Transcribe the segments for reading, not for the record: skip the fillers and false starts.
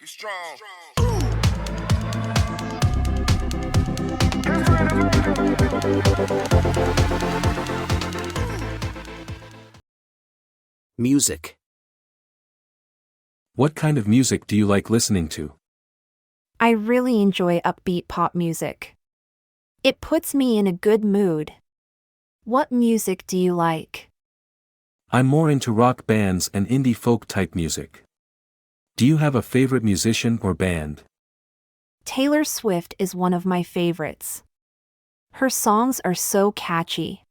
strong. Music. What kind of music do you like listening to? I really enjoy upbeat pop music. It puts me in a good mood. What music do you like? I'm more into rock bands and indie folk type music. Do you have a favorite musician or band? Taylor Swift is one of my favorites. Her songs are so catchy.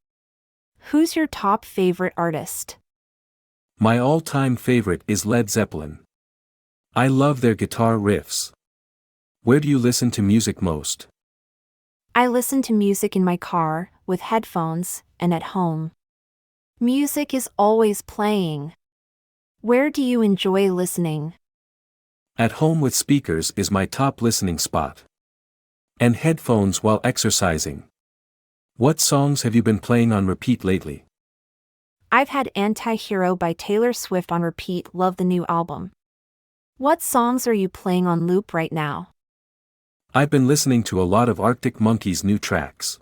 Who's your top favorite artist? My all-time favorite is Led Zeppelin. I love their guitar riffs. Where do you listen to music most? I listen to music in my car, with headphones, and at home. Music is always playing. Where do you enjoy listening? At home with speakers is my top listening spot. And headphones while exercising. What songs have you been playing on repeat lately? I've had Anti-Hero by Taylor Swift on repeat. Love the new album. What songs are you playing on loop right now? I've been listening to a lot of Arctic Monkeys' new tracks.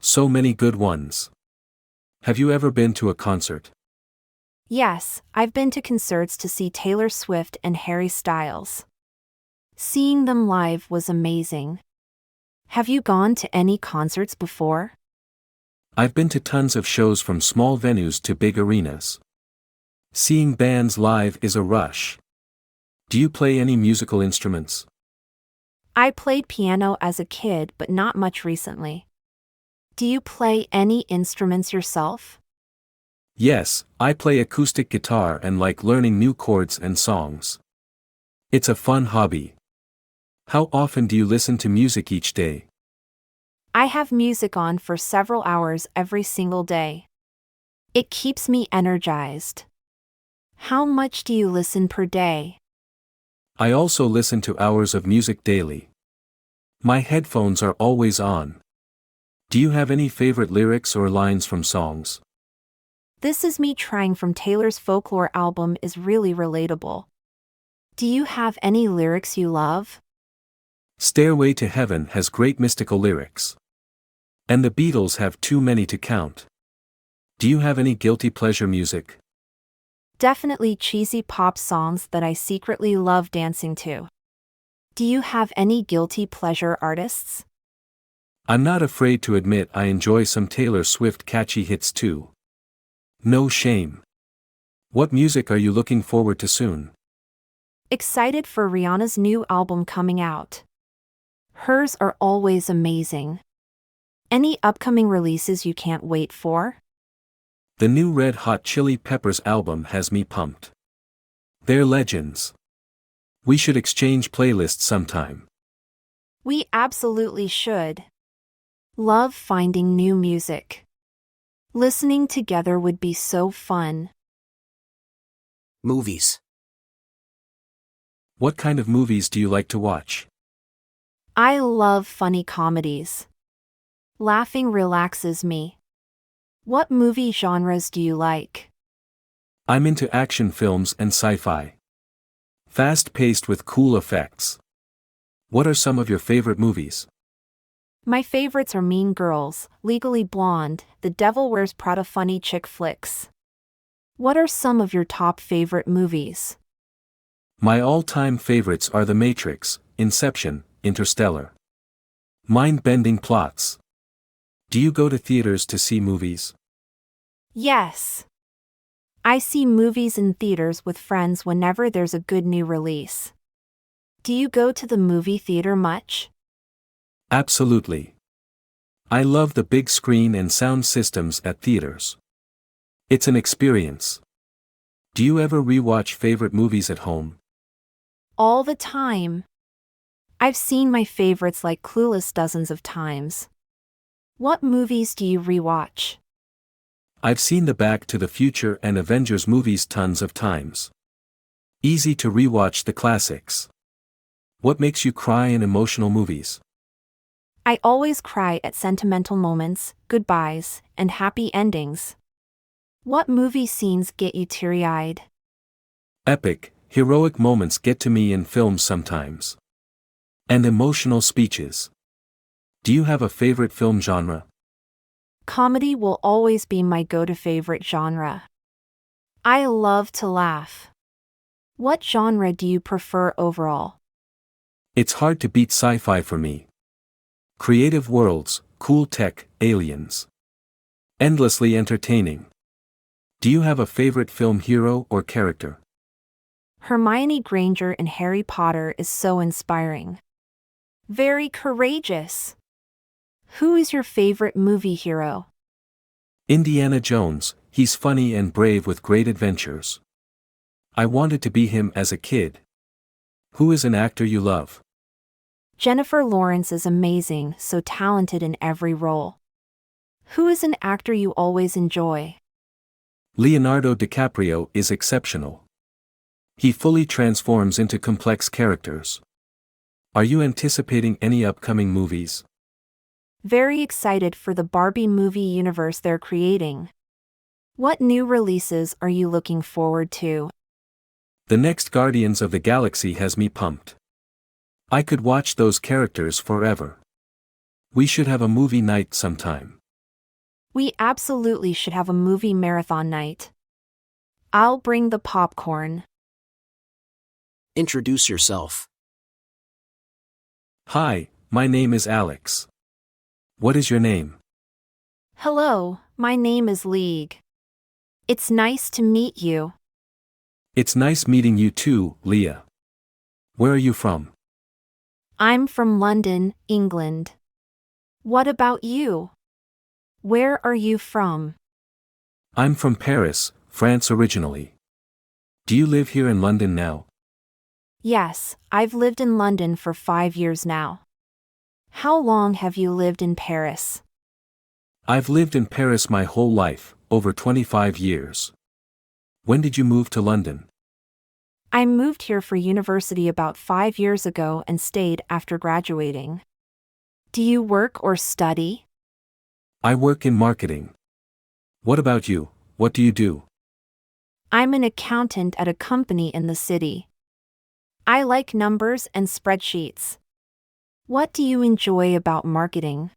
So many good ones. Have you ever been to a concert? Yes, I've been to concerts to see Taylor Swift and Harry Styles. Seeing them live was amazing. Have you gone to any concerts before? I've been to tons of shows from small venues to big arenas. Seeing bands live is a rush. Do you play any musical instruments? I played piano as a kid but not much recently. Do you play any instruments yourself? Yes, I play acoustic guitar and like learning new chords and songs. It's a fun hobby. How often do you listen to music each day? I have music on for several hours every single day. It keeps me energized. How much do you listen per day? I also listen to hours of music daily. My headphones are always on. Do you have any favorite lyrics or lines from songs? This Is Me Trying from Taylor's Folklore album is really relatable. Do you have any lyrics you love? Stairway to Heaven has great mystical lyrics. And the Beatles have too many to count. Do you have any guilty pleasure music? Definitely cheesy pop songs that I secretly love dancing to. Do you have any guilty pleasure artists? I'm not afraid to admit I enjoy some Taylor Swift catchy hits too. No shame. What music are you looking forward to soon? Excited for Rihanna's new album coming out. Hers are always amazing. Any upcoming releases you can't wait for? The new Red Hot Chili Peppers album has me pumped. They're legends. We should exchange playlists sometime. We absolutely should. Love finding new music. Listening together would be so fun. Movies. What kind of movies do you like to watch? I love funny comedies. Laughing relaxes me. What movie genres do you like? I'm into action films and sci-fi. Fast-paced with cool effects. What are some of your favorite movies? My favorites are Mean Girls, Legally Blonde, The Devil Wears Prada. Funny chick flicks. What are some of your top favorite movies? My all-time favorites are The Matrix, Inception, Interstellar. Mind-bending plots. Do you go to theaters to see movies? Yes. I see movies in theaters with friends whenever there's a good new release. Do you go to the movie theater much? Absolutely. I love the big screen and sound systems at theaters. It's an experience. Do you ever rewatch favorite movies at home? All the time. I've seen my favorites like Clueless dozens of times. What movies do you rewatch? I've seen the Back to the Future and Avengers movies tons of times. Easy to rewatch the classics. What makes you cry in emotional movies? I always cry at sentimental moments, goodbyes, and happy endings. What movie scenes get you teary-eyed? Epic, Heroic moments get to me in films sometimes. And emotional speeches. Do you have a favorite film genre? Comedy will always be my go-to favorite genre. I love to laugh. What genre do you prefer overall? It's hard to beat sci-fi for me. Creative worlds, cool tech, aliens. Endlessly entertaining. Do you have a favorite film hero or character? Hermione Granger in Harry Potter is so inspiring. Very courageous. Who is your favorite movie hero? Indiana Jones, he's funny and brave with great adventures. I wanted to be him as a kid. Who is an actor you love? Jennifer Lawrence is amazing, so talented in every role. Who is an actor you always enjoy? Leonardo DiCaprio is exceptional. He fully transforms into complex characters. Are you anticipating any upcoming movies? Very excited for the Barbie movie universe they're creating. What new releases are you looking forward to? The next Guardians of the Galaxy has me pumped. I could watch those characters forever. We should have a movie night sometime. We absolutely should have a movie marathon night. I'll bring the popcorn. Introduce yourself. Hi, my name is Alex. What is your name? Hello, my name is League. It's nice to meet you. It's nice meeting you too, Leah. Where are you from? I'm from London, England. What about you? Where are you from? I'm from Paris, France originally. Do you live here in London now? Yes, I've lived in London for 5 years now. How long have you lived in Paris? I've lived in Paris my whole life, over 25 years. When did you move to London? I moved here for university about 5 years ago and stayed after graduating. Do you work or study? I work in marketing. What about you? What do you do? I'm an accountant at a company in the city. I like numbers and spreadsheets. What do you enjoy about marketing?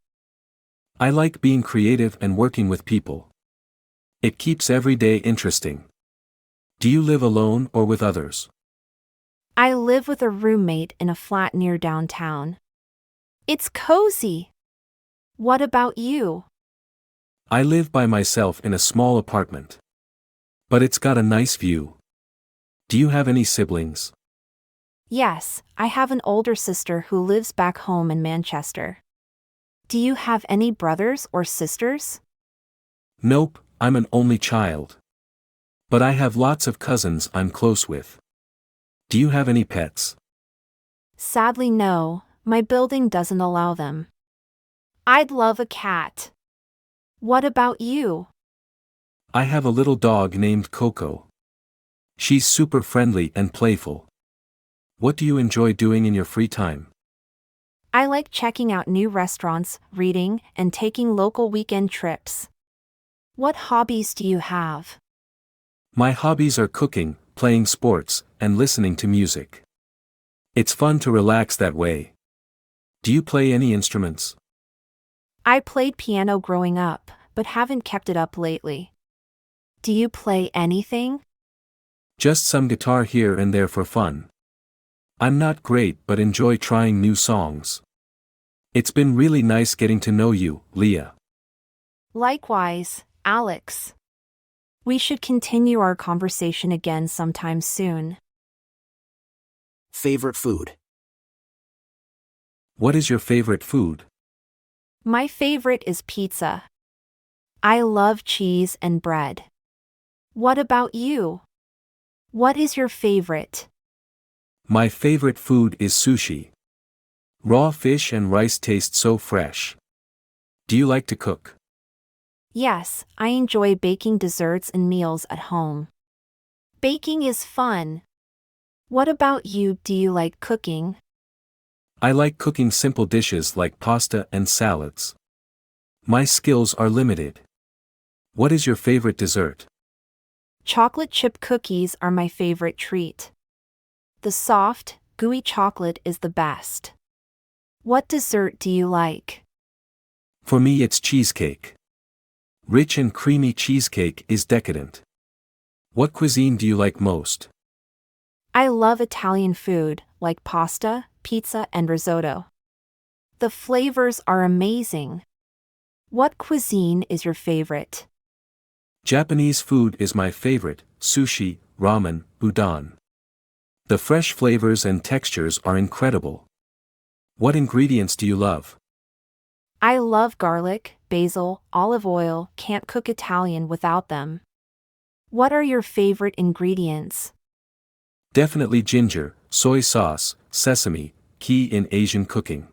I like being creative and working with people. It keeps every day interesting. Do you live alone or with others? I live with a roommate in a flat near downtown. It's cozy. What about you? I live by myself in a small apartment. But it's got a nice view. Do you have any siblings? Yes, I have an older sister who lives back home in Manchester. Do you have any brothers or sisters? Nope, I'm an only child. But I have lots of cousins I'm close with. Do you have any pets? Sadly, no, my building doesn't allow them. I'd love a cat. What about you? I have a little dog named Coco. She's super friendly and playful. What do you enjoy doing in your free time? I like checking out new restaurants, reading, and taking local weekend trips. What hobbies do you have? My hobbies are cooking, playing sports, and listening to music. It's fun to relax that way. Do you play any instruments? I played piano growing up, but haven't kept it up lately. Do you play anything? Just some guitar here and there for fun. I'm not great but enjoy trying new songs. It's been really nice getting to know you, Leah. Likewise, Alex. We should continue our conversation again sometime soon. Favorite food. What is your favorite food? My favorite is pizza. I love cheese and bread. What about you? What is your favorite? My favorite food is sushi. Raw fish and rice taste so fresh. Do you like to cook? Yes, I enjoy baking desserts and meals at home. Baking is fun. What about you? Do you like cooking? I like cooking simple dishes like pasta and salads. My skills are limited. What is your favorite dessert? Chocolate chip cookies are my favorite treat. The soft, gooey chocolate is the best. What dessert do you like? For me, it's cheesecake. Rich and creamy cheesecake is decadent. What cuisine do you like most? I love Italian food, like pasta, pizza, and risotto. The flavors are amazing. What cuisine is your favorite? Japanese food is my favorite: sushi, ramen, udon. The fresh flavors and textures are incredible. What ingredients do you love? I love garlic, basil, olive oil, can't cook Italian without them. What are your favorite ingredients? Definitely ginger, soy sauce, sesame, key in Asian cooking.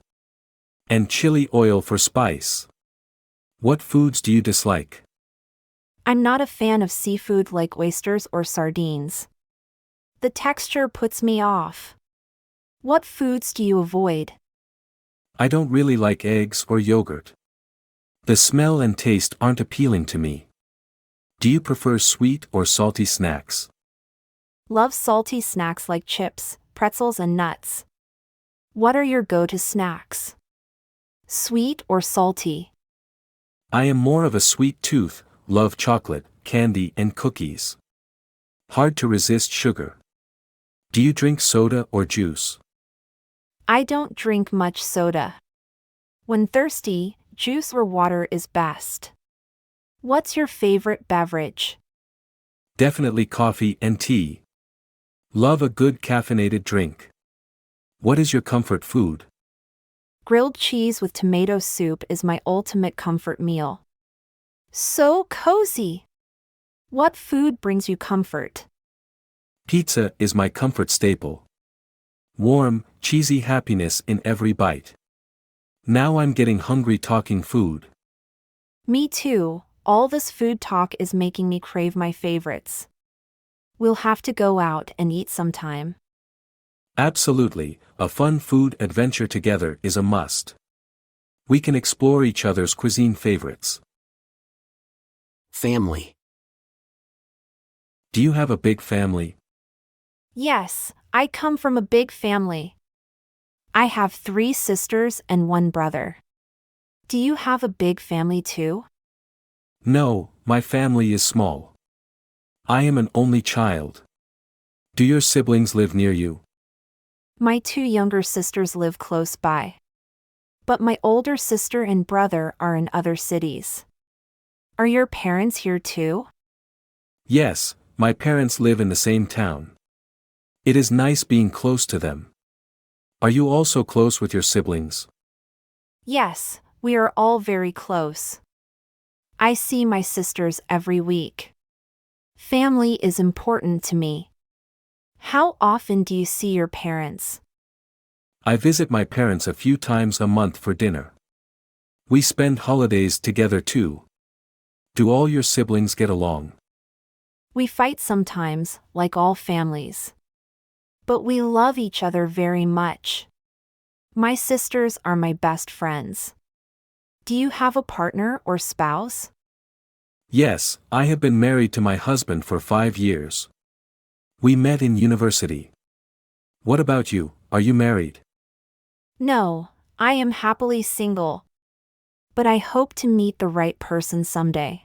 And chili oil for spice. What foods do you dislike? I'm not a fan of seafood like oysters or sardines. The texture puts me off. What foods do you avoid? I don't really like eggs or yogurt. The smell and taste aren't appealing to me. Do you prefer sweet or salty snacks? Love salty snacks like chips, pretzels, and nuts. What are your go-to snacks? Sweet or salty? I am more of a sweet tooth, love chocolate, candy, and cookies. Hard to resist sugar. Do you drink soda or juice? I don't drink much soda. When thirsty, juice or water is best. What's your favorite beverage? Definitely coffee and tea. Love a good caffeinated drink. What is your comfort food? Grilled cheese with tomato soup is my ultimate comfort meal. So cozy! What food brings you comfort? Pizza is my comfort staple. Warm, cheesy happiness in every bite. Now I'm getting hungry talking food. Me too, all this food talk is making me crave my favorites. We'll have to go out and eat sometime. Absolutely, a fun food adventure together is a must. We can explore each other's cuisine favorites. Family. Do you have a big family? Yes, I come from a big family. I have 3 sisters and 1 brother. Do you have a big family too? No, my family is small. I am an only child. Do your siblings live near you? My 2 younger sisters live close by. But my older sister and brother are in other cities. Are your parents here too? Yes, my parents live in the same town. It is nice being close to them. Are you also close with your siblings? Yes, we are all very close. I see my sisters every week. Family is important to me. How often do you see your parents? I visit my parents a few times a month for dinner. We spend holidays together too. Do all your siblings get along? We fight sometimes, like all families. But we love each other very much. My sisters are my best friends. Do you have a partner or spouse? Yes, I have been married to my husband for 5 years. We met in university. What about you, are you married? No, I am happily single. But I hope to meet the right person someday.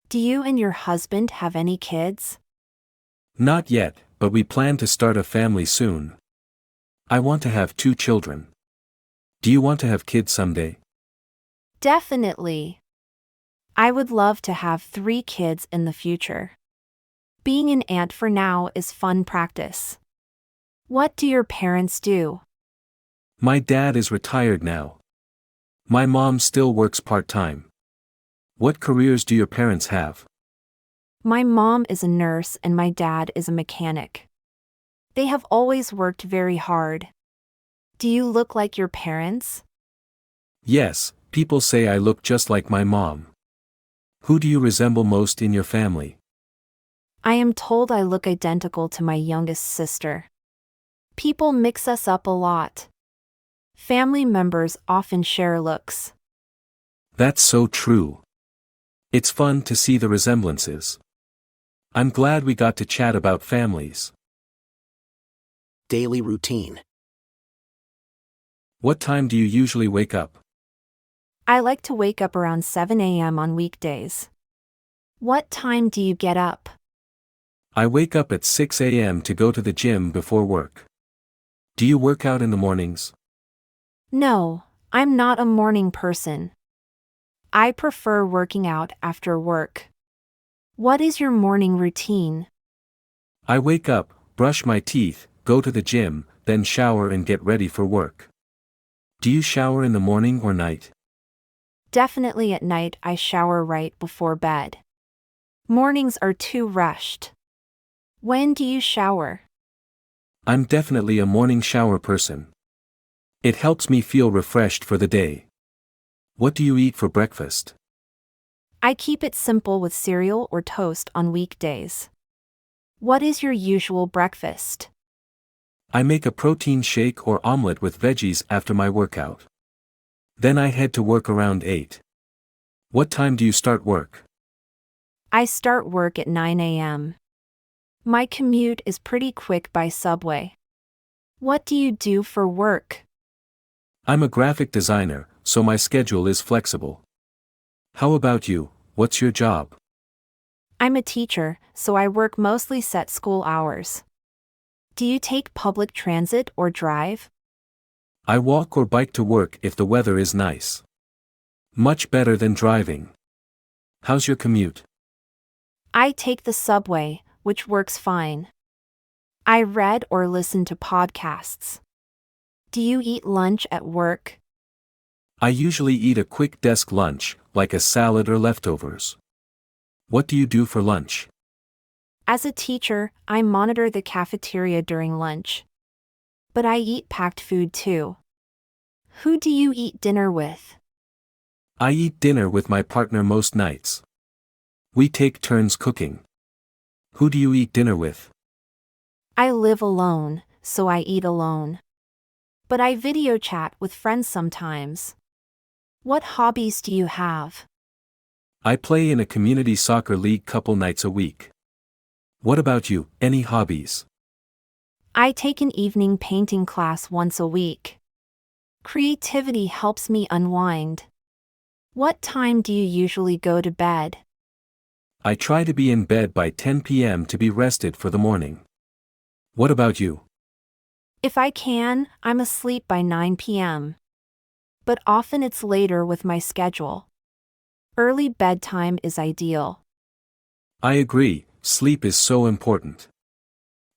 Do you and your husband have any kids? Not yet, but we plan to start a family soon. I want to have 2 children. Do you want to have kids someday? Definitely. I would love to have 3 kids in the future. Being an aunt for now is fun practice. What do your parents do? My dad is retired now. My mom still works part-time. What careers do your parents have? My mom is a nurse and my dad is a mechanic. They have always worked very hard. Do you look like your parents? Yes, people say I look just like my mom. Who do you resemble most in your family? I am told I look identical to my youngest sister. People mix us up a lot. Family members often share looks. That's so true. It's fun to see the resemblances. I'm glad we got to chat about families. daily routine. What time do you usually wake up? I like to wake up around 7 a.m. on weekdays. What time do you get up? I wake up at 6 a.m. to go to the gym before work. Do you work out in the mornings? No, I'm not a morning person. I prefer working out after work. What is your morning routine? I wake up, brush my teeth, go to the gym, then shower and get ready for work. Do you shower in the morning or night? Definitely at night. I shower right before bed. Mornings are too rushed. When do you shower? I'm definitely a morning shower person. It helps me feel refreshed for the day. What do you eat for breakfast? I keep it simple with cereal or toast on weekdays. What is your usual breakfast? I make a protein shake or omelet with veggies after my workout. Then I head to work around 8. What time do you start work? I start work at 9 a.m. My commute is pretty quick by subway. What do you do for work? I'm a graphic designer, so my schedule is flexible. How about you? What's your job? I'm a teacher, so I work mostly set school hours. Do you take public transit or drive? I walk or bike to work if the weather is nice. Much better than driving. How's your commute? I take the subway, which works fine. I read or listen to podcasts. Do you eat lunch at work? I usually eat a quick desk lunch, like a salad or leftovers. What do you do for lunch? As a teacher, I monitor the cafeteria during lunch. But I eat packed food too. Who do you eat dinner with? I eat dinner with my partner most nights. We take turns cooking. Who do you eat dinner with? I live alone, so I eat alone. But I video chat with friends sometimes. What hobbies do you have? I play in a community soccer league couple nights a week. What about you, any hobbies? I take an evening painting class once a week. Creativity helps me unwind. What time do you usually go to bed? I try to be in bed by 10 p.m. to be rested for the morning. What about you? If I can, I'm asleep by 9 p.m. But often it's later with my schedule. Early bedtime is ideal. I agree, sleep is so important.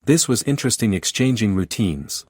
This was interesting exchanging routines.